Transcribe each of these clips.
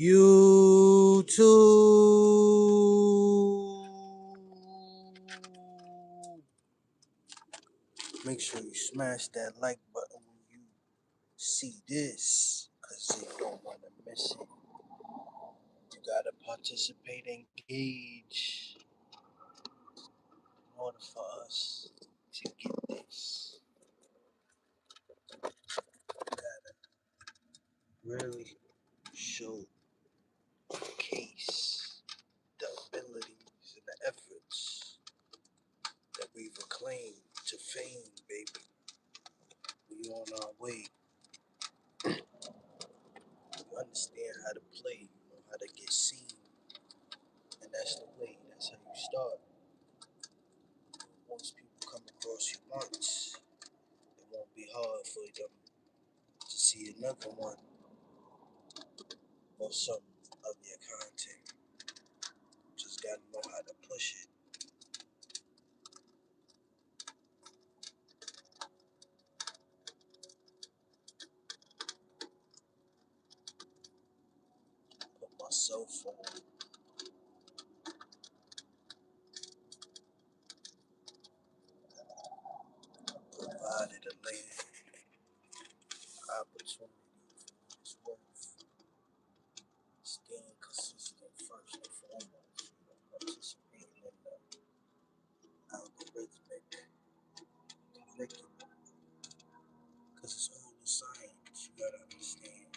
YouTube. Make sure you smash that like button when you see this, because you don't want to miss it. You gotta participate, engage in order for us to get this. You gotta really showcase the abilities and the efforts that we've acclaimed to fame, baby. We on our way. You understand how to play, you know how to get seen, and that's the way. That's how you start. Once people come across you once, it won't be hard for them to see another one or some of your content. Just gotta know how to push it. Put my cell phone, provided a lady opportunity for this worth. Staying consistent first and foremost. Participating in the algorithmic curriculum. Because it's all the science. You gotta understand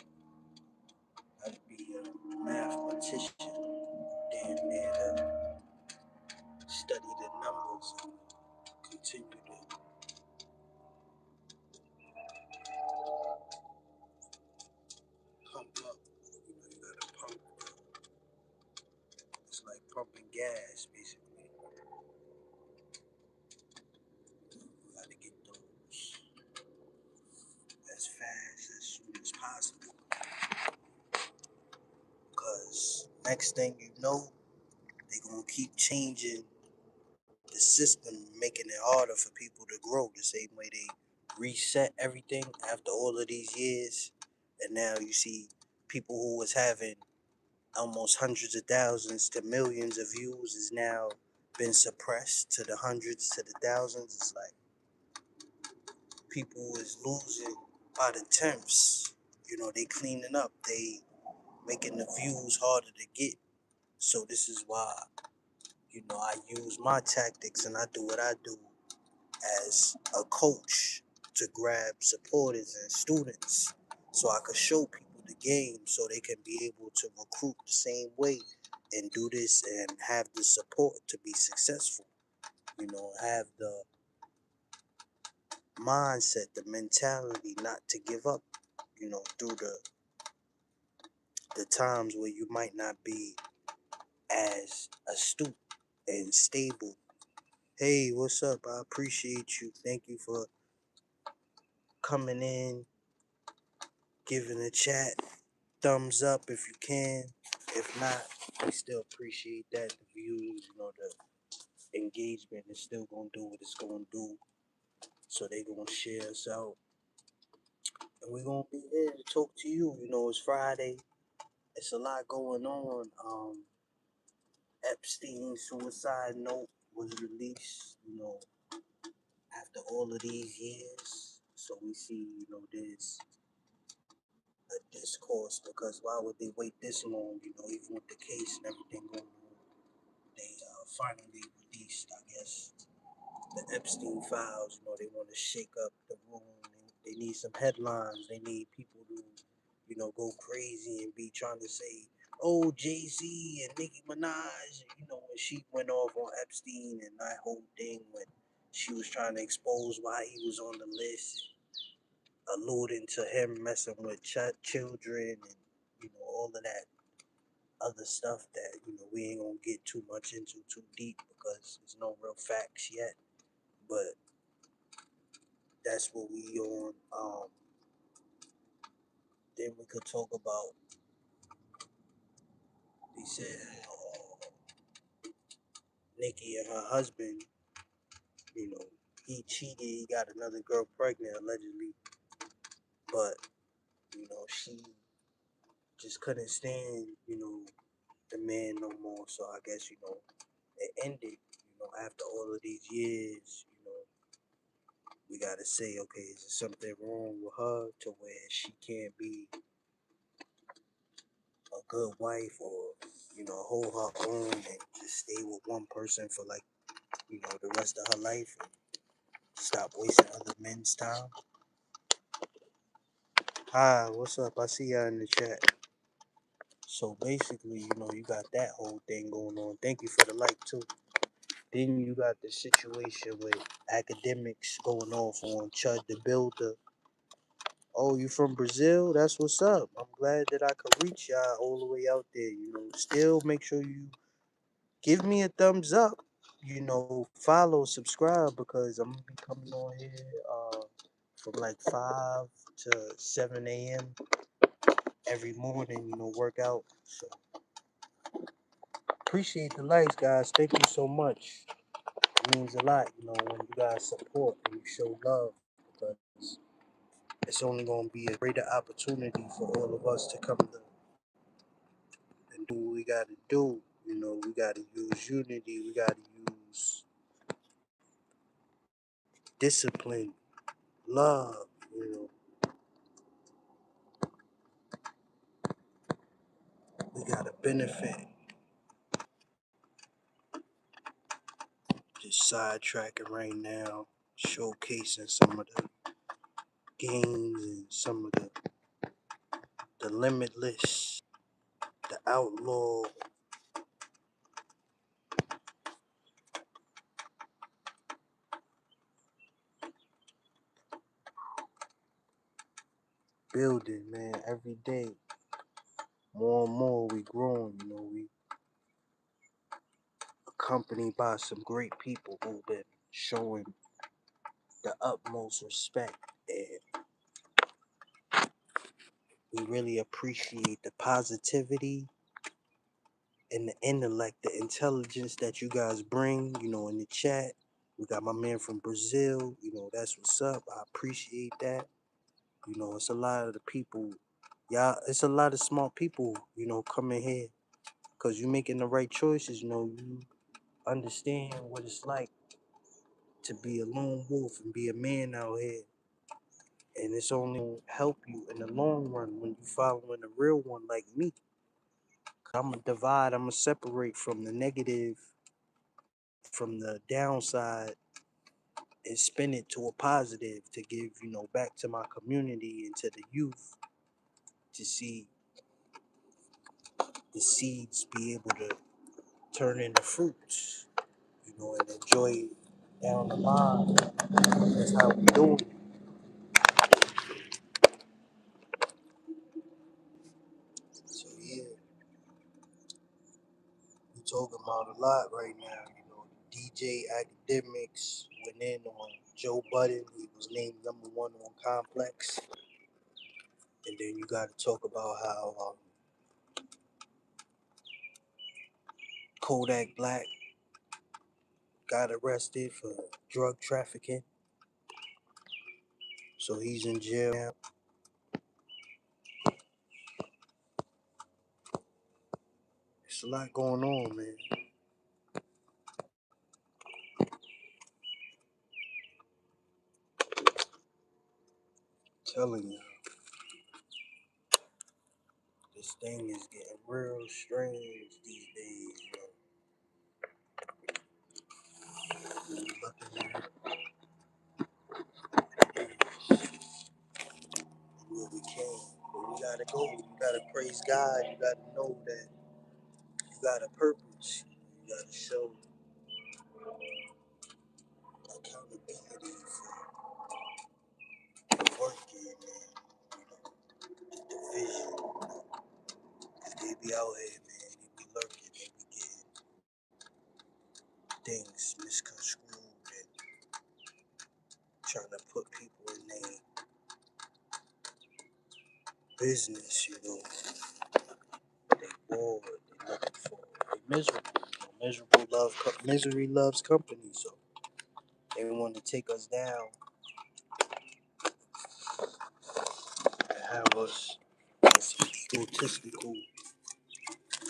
how to be a mathematician. Damn near to study the numbers and continue to pump up. You know, you gotta pump. It's like pumping gas, basically. You gotta get those as fast as soon as possible. Because next thing you know, they're gonna keep changing the system, making it harder for people to grow. The same way they reset everything after all of these years, and now you see people who was having almost hundreds of thousands to millions of views is now been suppressed to the hundreds to the thousands. It's like people is losing by the tenths. You know, they cleaning up, they making the views harder to get. So this is why, you know, I use my tactics and I do what I do as a coach to grab supporters and students so I could show people the game so they can be able to recruit the same way and do this and have the support to be successful. You know, have the mindset, the mentality not to give up, you know, through the times where you might not be as astute and stable. Hey, what's up? I appreciate you. Thank you for coming in, giving a chat. Thumbs up if you can. If not, we still appreciate that. The views, you know, the engagement is still gonna do what it's gonna do. So they gonna share us out. And we're gonna be here to talk to you. You know, it's Friday. It's a lot going on. Epstein suicide note was released, you know, after all of these years. So we see, you know, there's a discourse because why would they wait this long, you know, even with the case and everything going on? They finally released, I guess, the Epstein files. You know, they want to shake up the room. They need some headlines. They need people to, you know, go crazy and be trying to say, oh, Jay-Z and Nicki Minaj. You know, when she went off on Epstein and that whole thing when she was trying to expose why he was on the list, alluding to him messing with children and, you know, all of that other stuff that, you know, we ain't gonna get too much into too deep because there's no real facts yet. But that's what we on. Then we could talk about. They said Nicki and her husband. You know, he cheated. He got another girl pregnant allegedly, but you know she just couldn't stand, the man no more. So I guess, it ended, after all of these years, we gotta say, okay, is there something wrong with her to where she can't be a good wife or, hold her own and just stay with one person for like, the rest of her life and stop wasting other men's time? Hi, what's up? I see y'all in the chat. So basically, you got that whole thing going on. Thank you for the like too. Then you got the situation with academics going off on Chud the Builder. Oh, you from Brazil? That's what's up. I'm glad that I could reach y'all all the way out there. Still make sure you give me a thumbs up. Follow, subscribe because I'm gonna be coming on here from like 5 to 7 a.m. every morning. Work out. So appreciate the likes, guys. Thank you so much. It means a lot, when you guys support and you show love because it's only going to be a greater opportunity for all of us to come to and do what we got to do. We got to use unity, we got to use discipline, love, we got to benefit. Just sidetracking right now, showcasing some of the games and some of the limitless, the outlaw building, man. Every day, more and more, we growing. We accompanied by some great people who've been showing the utmost respect, and we really appreciate the positivity and the intellect, the intelligence that you guys bring. In the chat, we got my man from Brazil. That's what's up. I appreciate that. It's a lot of the people. Y'all, it's a lot of smart people. Coming here because you making the right choices. You understand what it's like to be a lone wolf and be a man out here. And it's only gonna help you in the long run when you following a real one like me. I'm gonna divide, I'm gonna separate from the negative, from the downside, and spin it to a positive to give, back to my community and to the youth to see the seeds be able to turn into fruits, and enjoy down the line. That's how we do it. So yeah, we talking about a lot right now. DJ Academics went in on Joe Budden. He was named #1 on Complex. And then you got to talk about how Kodak Black got arrested for drug trafficking. So he's in jail now. It's a lot going on, man. I'm telling you, this thing is getting real strange these days. Looking at where we came, but we gotta go. You gotta praise God. You gotta know that you got a purpose. You gotta show accountability for the work in and the vision. Cause they be out here, man. They be lurking. They be getting things misconstrued and trying to put people in their business. They bored. They looking for. They miserable. Misery loves company. So they want to take us down and have us egotistical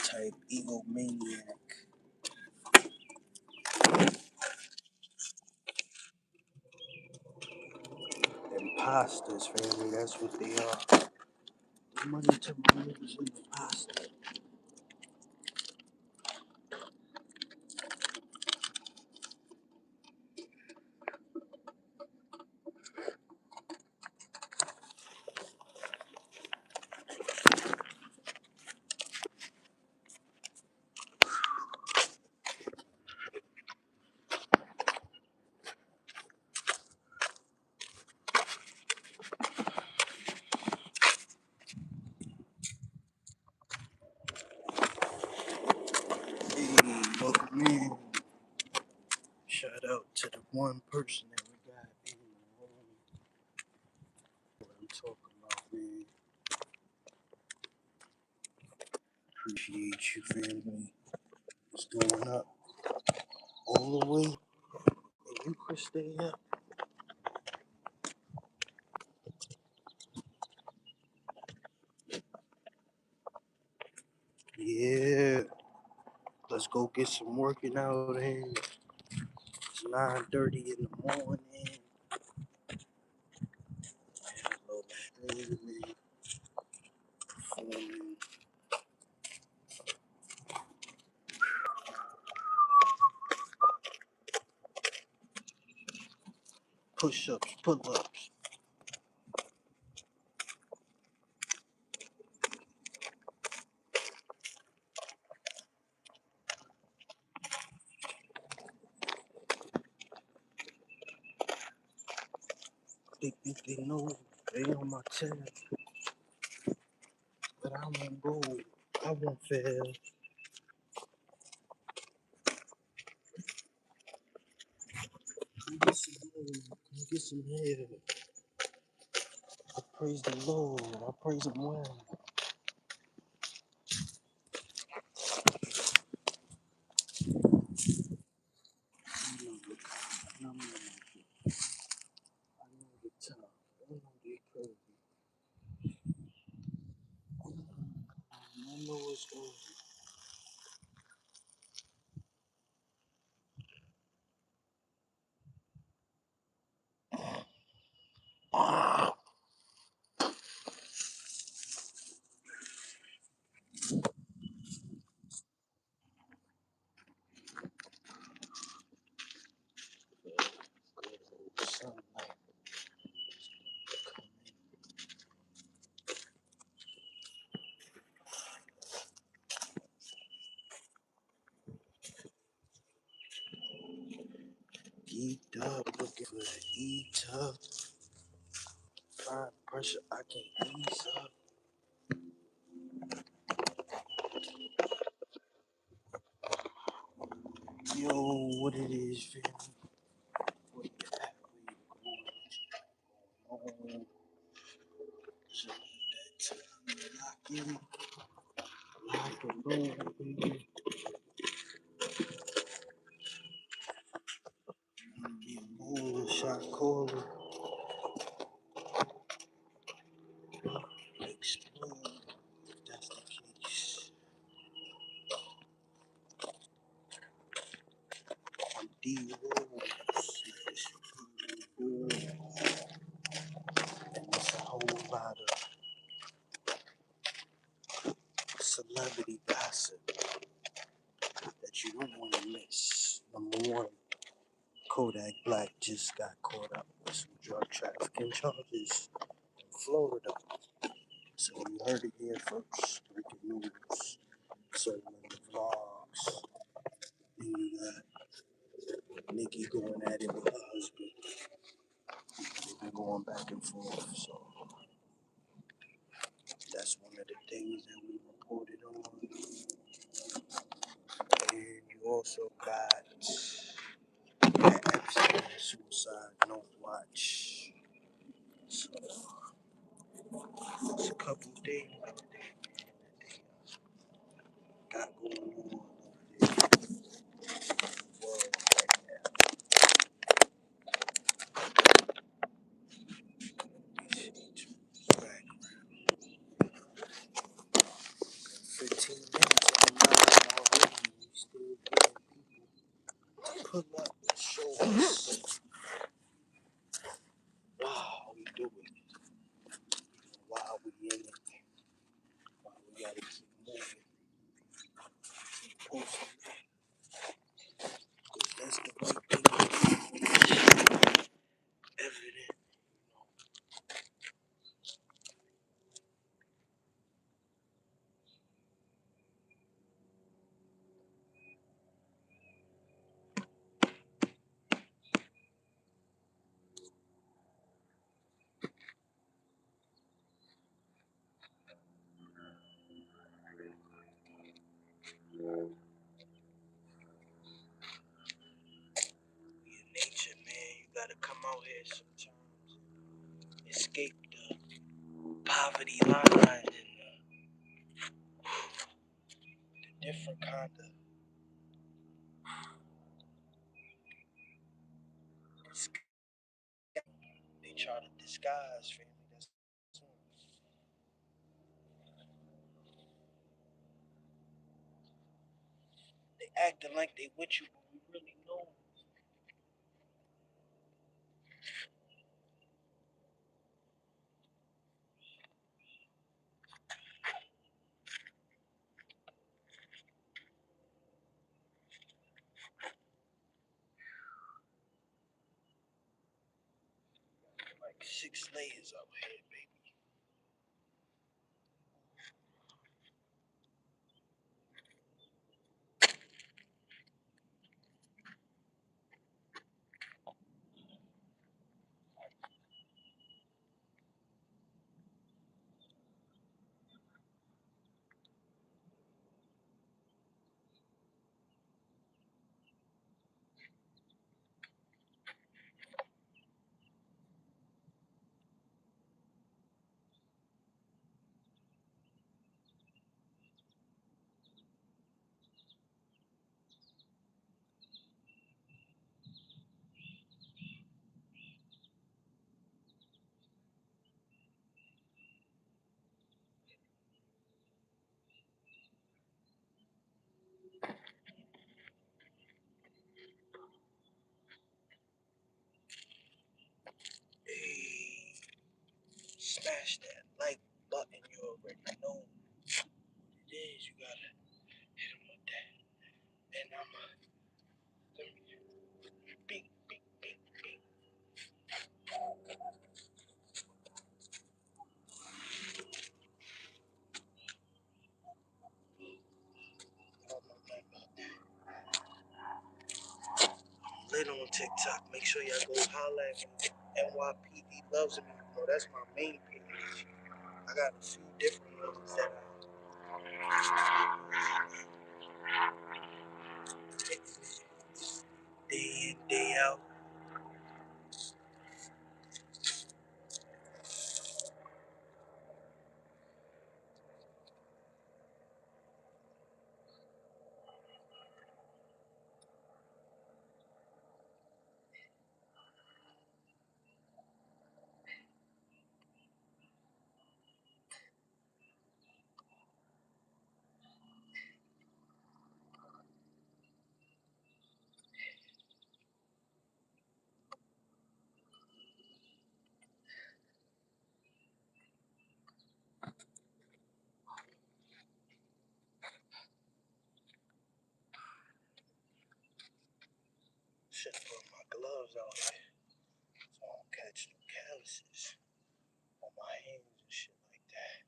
type egomaniac imposters, family. That's what they are. The money to my niggas and imposters. Hey, welcome in. Shout out to the one person that we got in the room. What I'm talking about, man. Appreciate you, family. What's going up? All the way. Hey, you could stay up. Yeah. Let's go get some working out in. It's 9:30 in the morning. A little streaming, performing. Push-ups, pull-ups. They think they know they on my tail, but I won't go. I won't fail. Come get some love. Come get some hair. I praise the Lord. I praise Him well. I know the cop. I know the tough. I know they crazy. I know it's over. Sunlight. Geeked up, looking for the E-Tuck. Applying pressure, I can ease up. Yo, what it is, family? What you at? Where you going? So that lock in, lock and roll, baby. Be a bull, shot caller, explode. If that's the case, I'm D-Rose. And it's a whole lot of celebrity gossip that you don't want to miss. Number one, Kodak Black just got caught up with some drug trafficking charges in Florida. So you heard it here first. Breaking news. So in the vlogs, and you got Nicki going at it with her husband. They've been going back and forth. So that's one of the things that we reported on. And you also got that Epstein suicide note watch. So it's a couple things that they got going on over there in the world right now. Right. do it. While we in it, while we gotta keep moving, keep posting. That's the right thing evident. In nature, man, you gotta come out here sometimes. Escape the poverty line and the different kind of. They try to disguise, family. That's they acting like they with you, but we really know. Like 6 layers out here, baby. Hey, smash that like button. You already know what it is. You gotta hit him with that. And beep, beep, beep, beep. Oh, my God. Lit on TikTok. Make sure y'all go holla at me. NYPD loves me. You know, that's my main page. I got a few different ones that I hit day in, day out. Should put my gloves on so I don't catch no calluses on my hands and shit like that.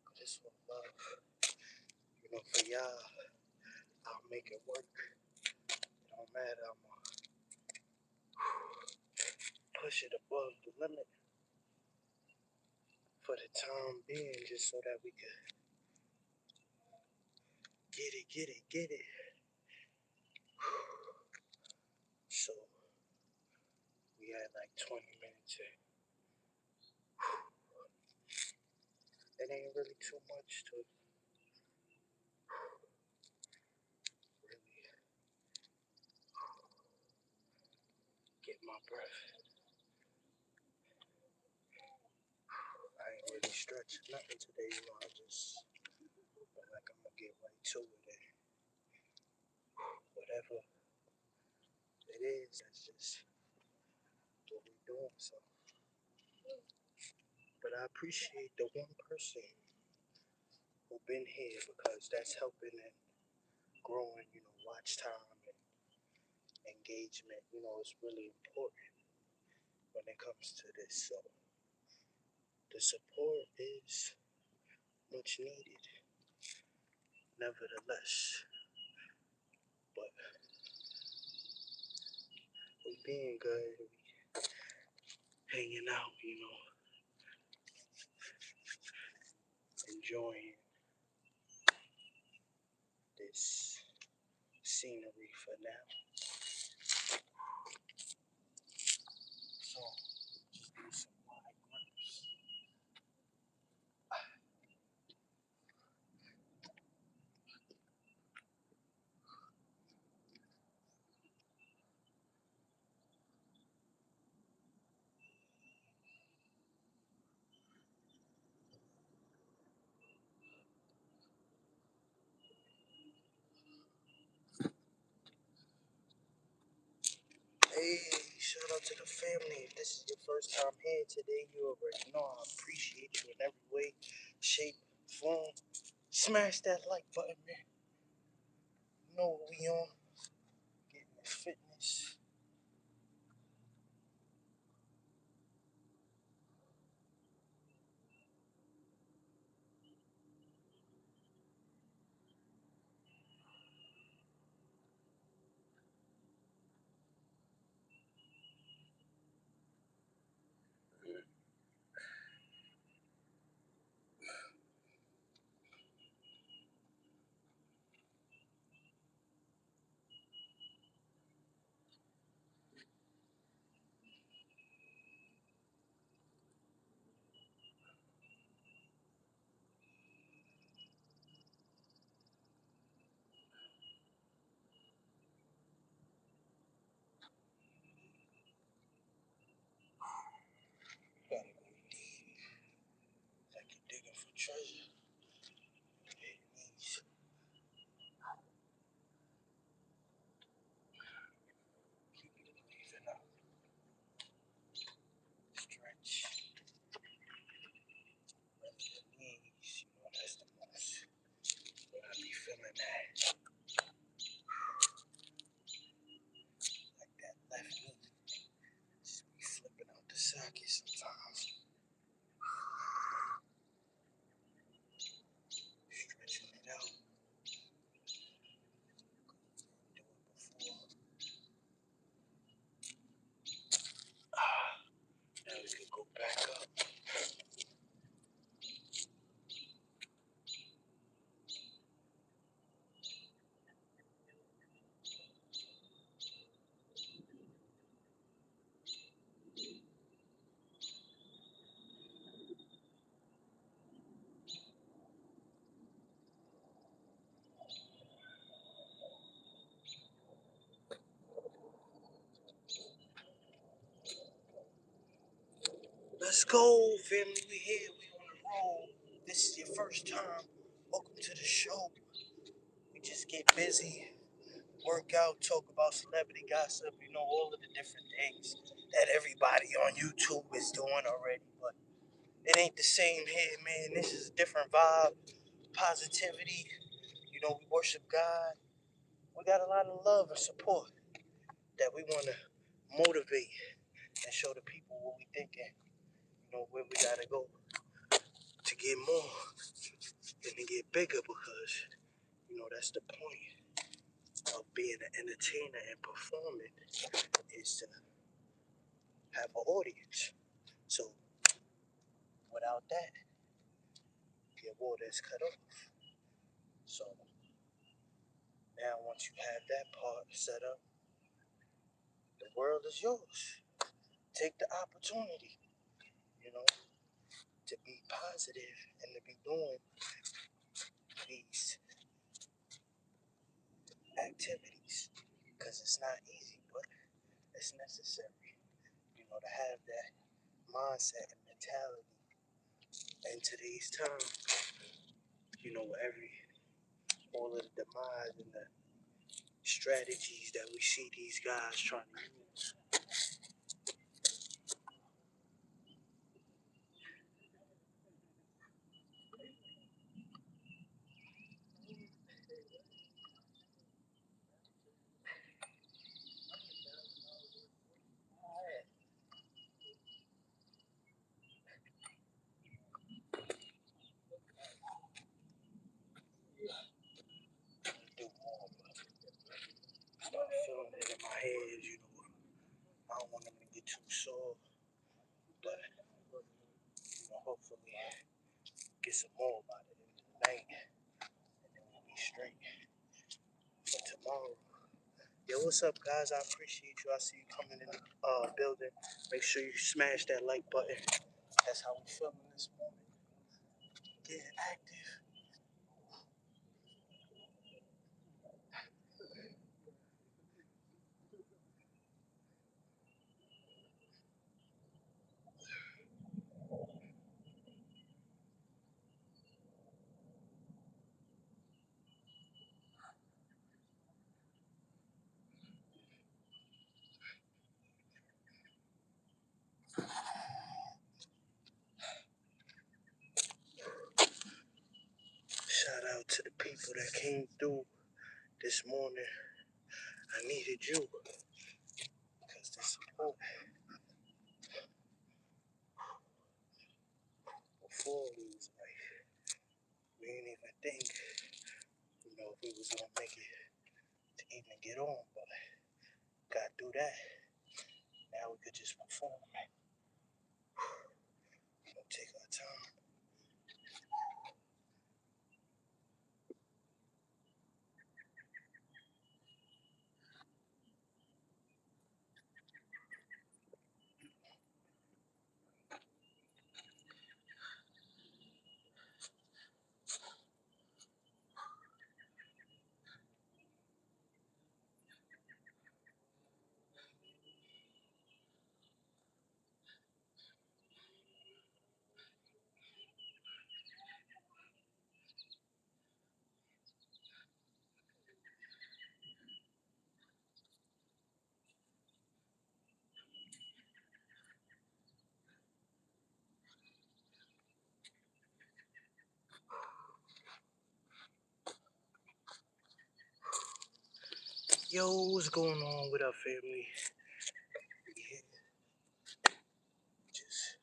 Cause this one love, you know, for y'all, I'll make it work. It don't matter. I'm gonna push it above the limit for the time being, just so that we can get it. So we had like 20 minutes in. It ain't really too much to really get my breath. I ain't really stretching nothing today, you know. I just feel like I'm gonna get right to it. And whatever it is, that's just what we doing. So I appreciate the one person who been here because that's helping and growing, watch time and engagement, is really important when it comes to this. So the support is much needed, nevertheless. But we being good, we hanging out, enjoying this scenery for now. So just do some wide grips. Hey, shout out to the family. If this is your first time here today, you already know I appreciate you in every way, shape, form. Smash that like button, man. You know what we on. Getting the fitness. Gotta go deep. Like you're digging for treasure. It needs. Keep breathing out. Stretch. Rest your knees. That's the most. When I be feeling that. Like that left knee. Just be flipping out the socket sometimes. Stretching it out. Do it before. Now we can go back up. Let's go, family. We here. We on the road. This is your first time. Welcome to the show. We just get busy, work out, talk about celebrity gossip, all of the different things that everybody on YouTube is doing already. But it ain't the same here, man. This is a different vibe, positivity. We worship God. We got a lot of love and support that we want to motivate and show the people what we thinking, where we got to go to get more and to get bigger because, that's the point of being an entertainer and performing is to have an audience. So without that, your water is cut off. So now once you have that part set up, the world is yours. Take the opportunity, you know, to be positive and to be doing these activities because it's not easy, but it's necessary, to have that mindset and mentality in today's time, all of the demise and the strategies that we see these guys trying to use. hopefully get some more by the end of the night, and then we'll be straight for tomorrow. Yo, what's up, guys? I appreciate you. I see you coming in the building. Make sure you smash that like button. That's how we feeling this morning. Getting active. Shout out to the people that came through this morning. I needed you because the support before we was like, we didn't even think, if we was gonna make it to even get on, but got through that. Now we could just perform. Take our time. Yo, what's going on with our family? Yeah, just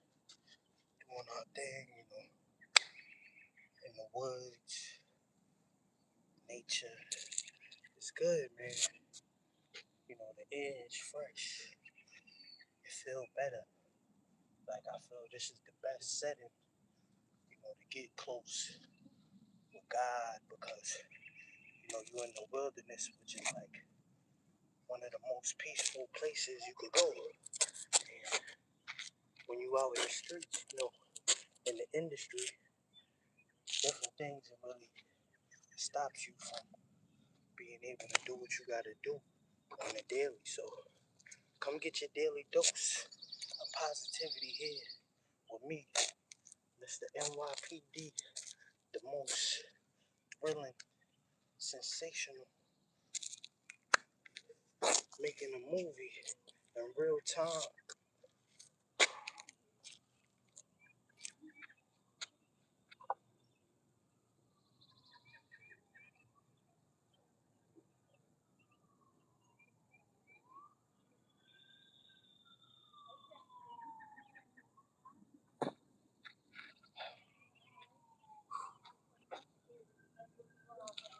doing our thing, in the woods, nature. It's good, man. The air is fresh. You feel better. Like I feel this is the best setting, to get close with God because, you're in the wilderness, which is like one of the most peaceful places you could go. And when you out in the streets, in the industry, different things that really stops you from being able to do what you gotta do on a daily. So come get your daily dose of positivity here with me, Mr. NYPD, the most thrilling, sensational, making a movie in real time.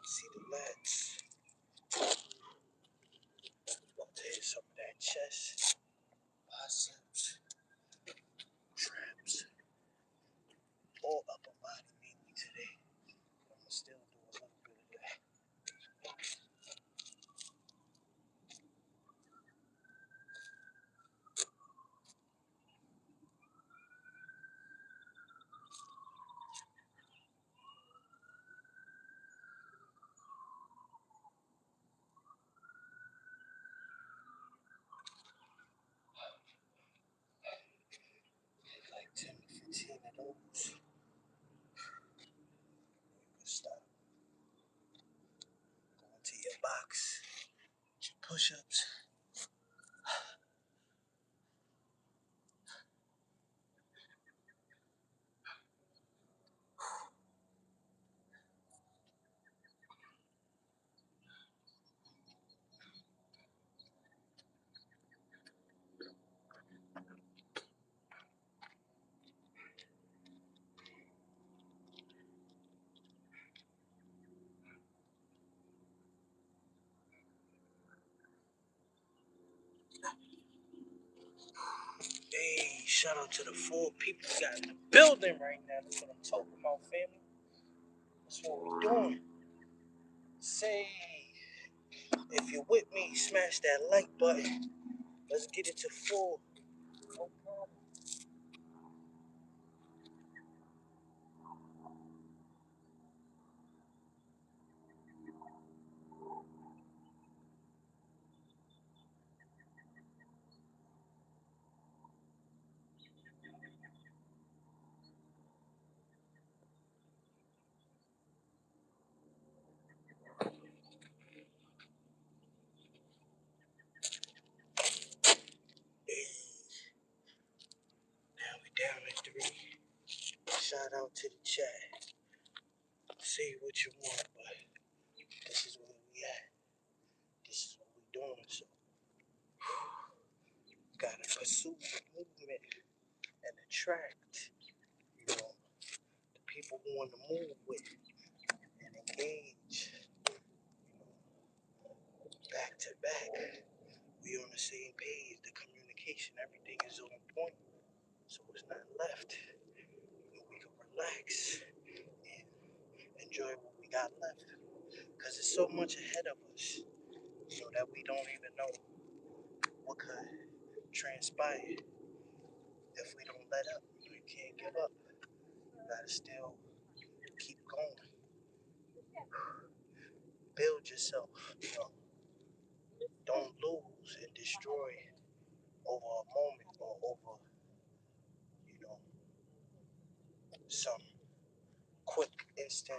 See the lads about to hit some of that chest, biceps, traps, all upper body mainly today. I'm gonna still do a little bit of that. Like 10 to 15 of those. You can stop going to your box, your push-ups. Hey, shout out to the 4 people we got in the building. building right now. That's what I'm talking about, family. That's what we doing. Say, if you're with me, smash that like button. Let's get it to full. No problem. Hey, now we down at 3. Shout out to the chat. Say what you want, but this is where we at. This is what we doing. So gotta pursue the movement and attract, the people who want to move with and engage, back to back. We on the same page. The communication, everything is on point. So it's not left. We can relax and enjoy what we got left. Because there's so much ahead of us, that we don't even know what could transpire if we don't let up. You can't give up. You gotta still keep going. Build yourself. Don't lose and destroy over a moment or over, some quick instant.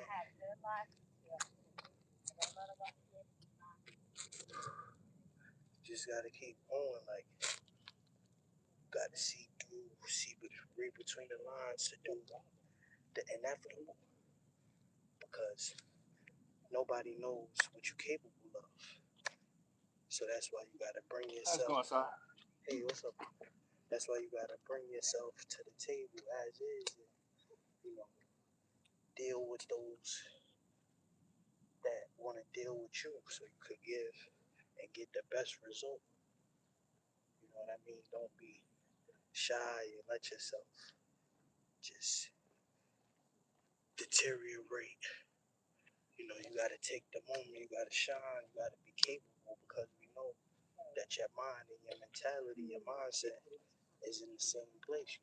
Just gotta keep going. Like, gotta read between the lines to do the inevitable. Because nobody knows what you're capable of. So that's why you gotta bring yourself. How's it going, sir? Hey, what's up? That's why you gotta bring yourself to the table as is, and deal with those that want to deal with you, so you could give and get the best result. You know what I mean? Don't be shy and let yourself just deteriorate. You gotta take the moment, you gotta shine, you gotta be capable, because we know that your mind and your mentality, your mindset is in the same place.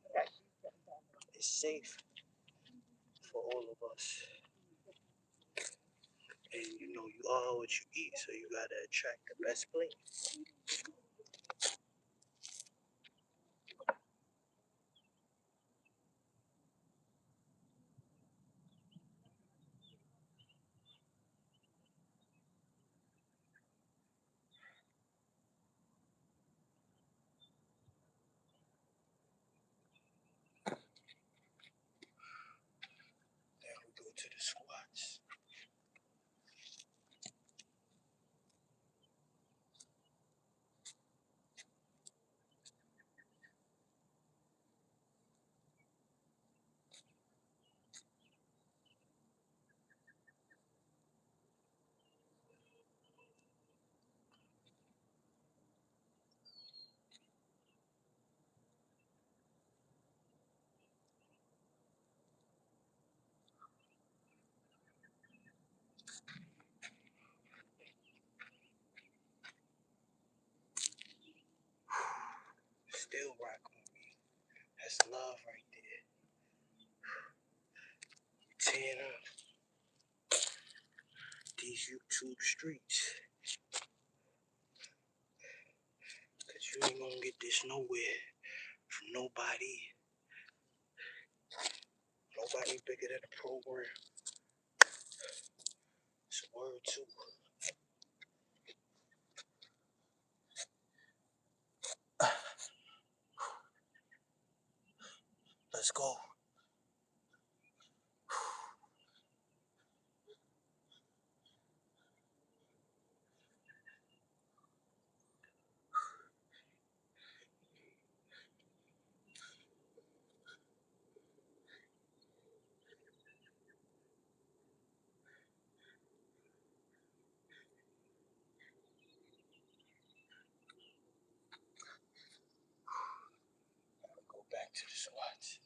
It's safe for all of us. And you are what you eat, so you gotta attract the best plate. Then we go to the squats. Still rock with me. That's love right there. Tearing up these YouTube streets. Cause you ain't gonna get this nowhere from nobody. Nobody bigger than the program. It's a word too. Let's go. Go back to the squats.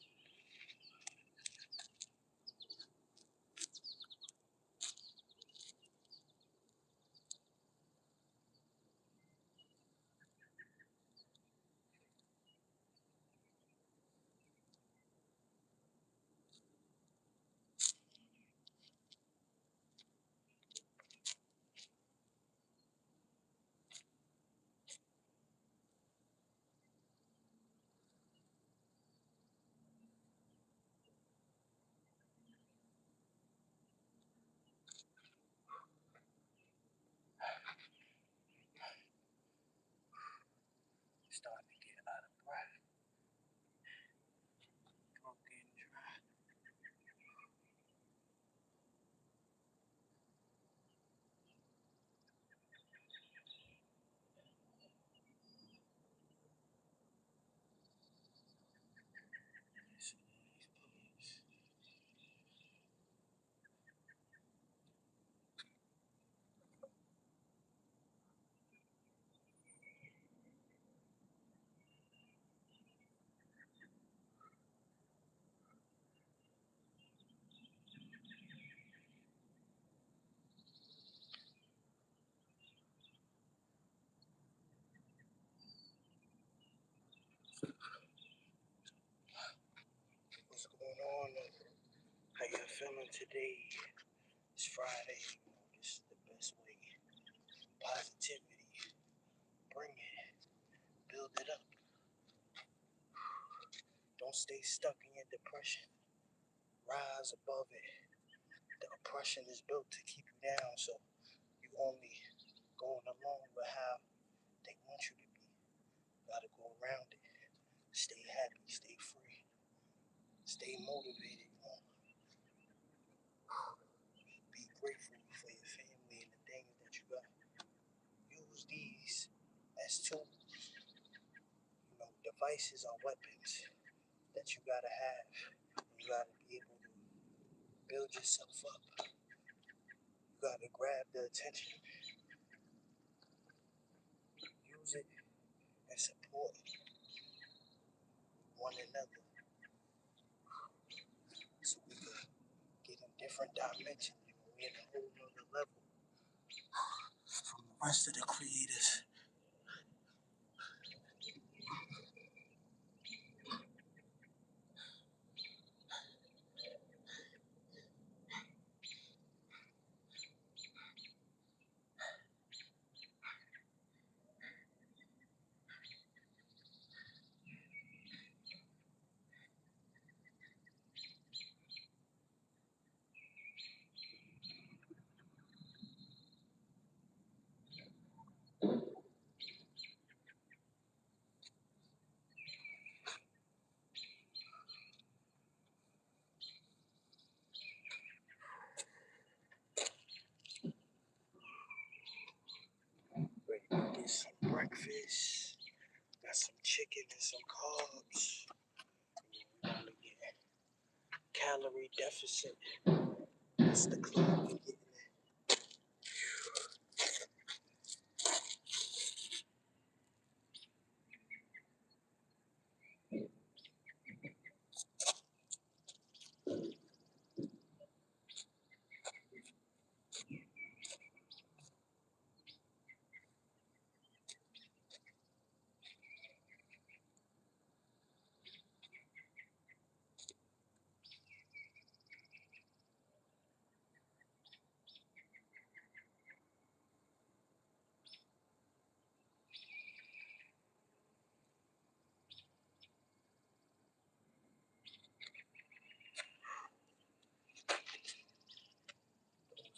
feeling today? It's Friday. This is the best way. Positivity. Bring it. Build it up. Don't stay stuck in your depression. Rise above it. The oppression is built to keep you down, so you only going along with how they want you to be. Gotta go around it. Stay happy, stay free, stay motivated. Be grateful for your family and the things that you got. Use these as tools. Devices are weapons that you gotta have. You gotta be able to build yourself up. You gotta grab the attention, use it, and support one another so we can get in different dimensions. We're in a whole nother level from the rest of the creators. Ready to get some breakfast. Got some chicken and some carbs. We're gonna get calorie deficit. That's the club we're getting in.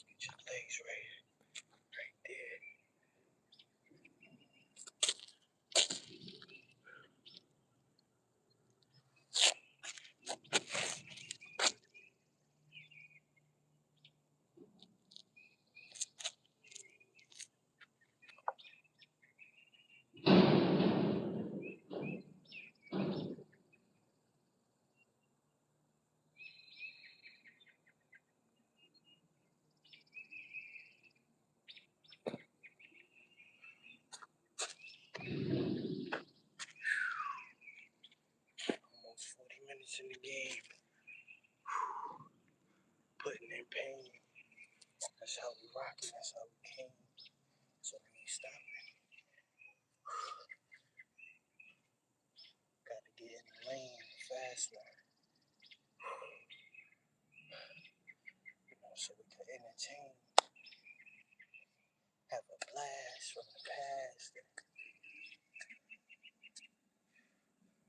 Get your legs right there. Almost 40 minutes in the game. Putting in pain. That's how we rock it. That's how we came. So we ain't stopping. Gotta get in the lane faster. So we can entertain. Have a blast from the past.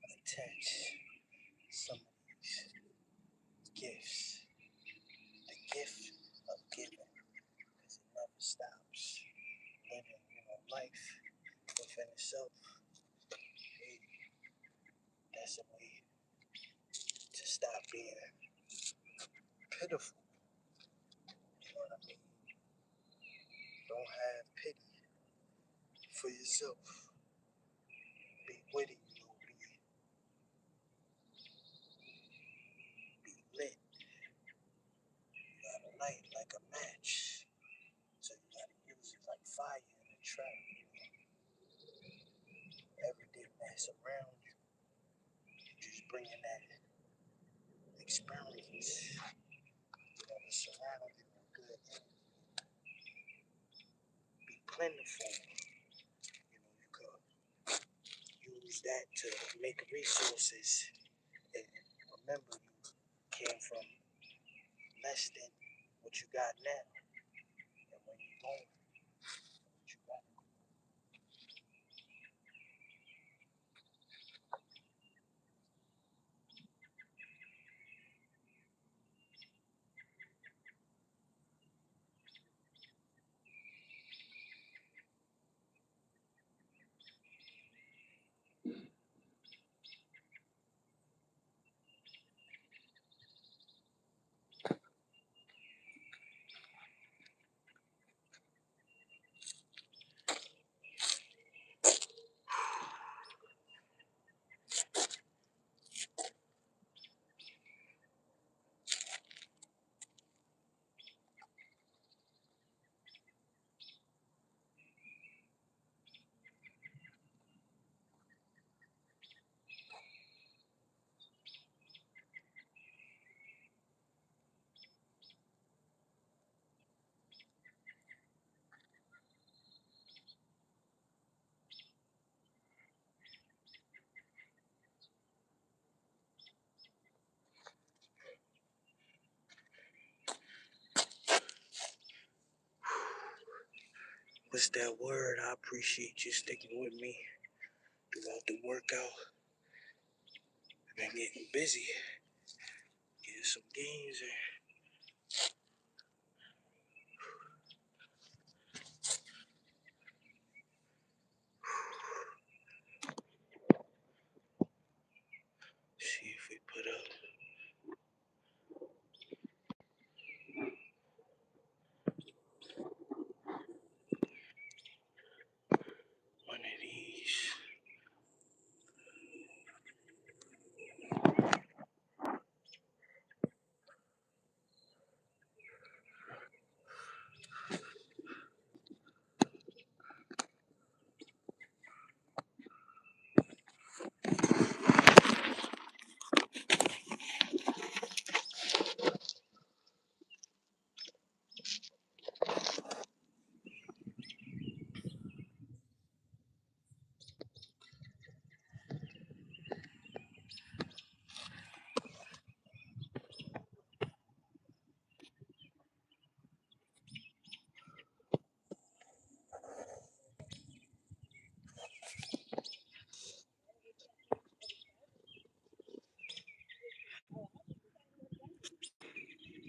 Attach some of these gifts. The gift of giving. Because it never stops. Living, life within itself. Hey, that's a way to stop being pitiful. You know what I mean? Don't have pity for yourself. Be witty, be lit. You gotta light like a match. So you gotta use it like fire in a trap. Everyday mess around you. You're just bringing that experience. Surrounded with good energy. Be plentiful. You could use that to make resources. And remember, you came from less than what you got now. And when you're going, what you got. What's that word? I appreciate you sticking with me throughout the workout. I've been getting busy, getting some gains in. See if we put up one of these.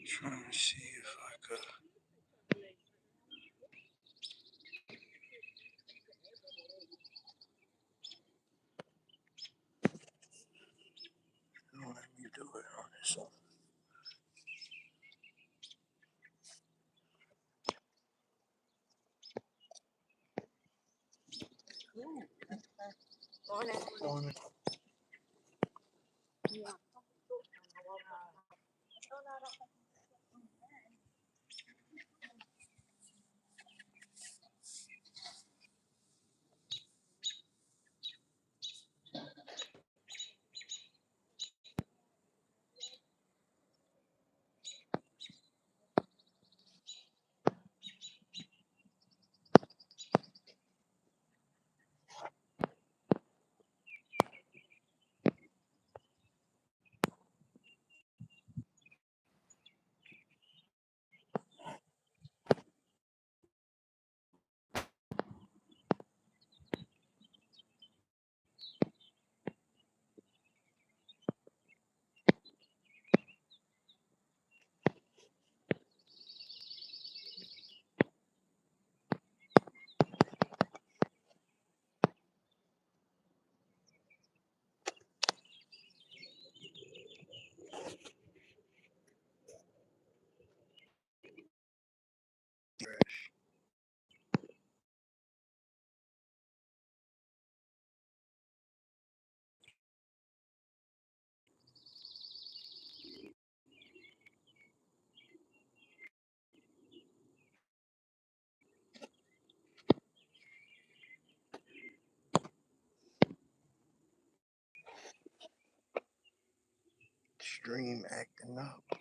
Trying to see if I could. Don't let me do it on this one. Morning. Stream acting up.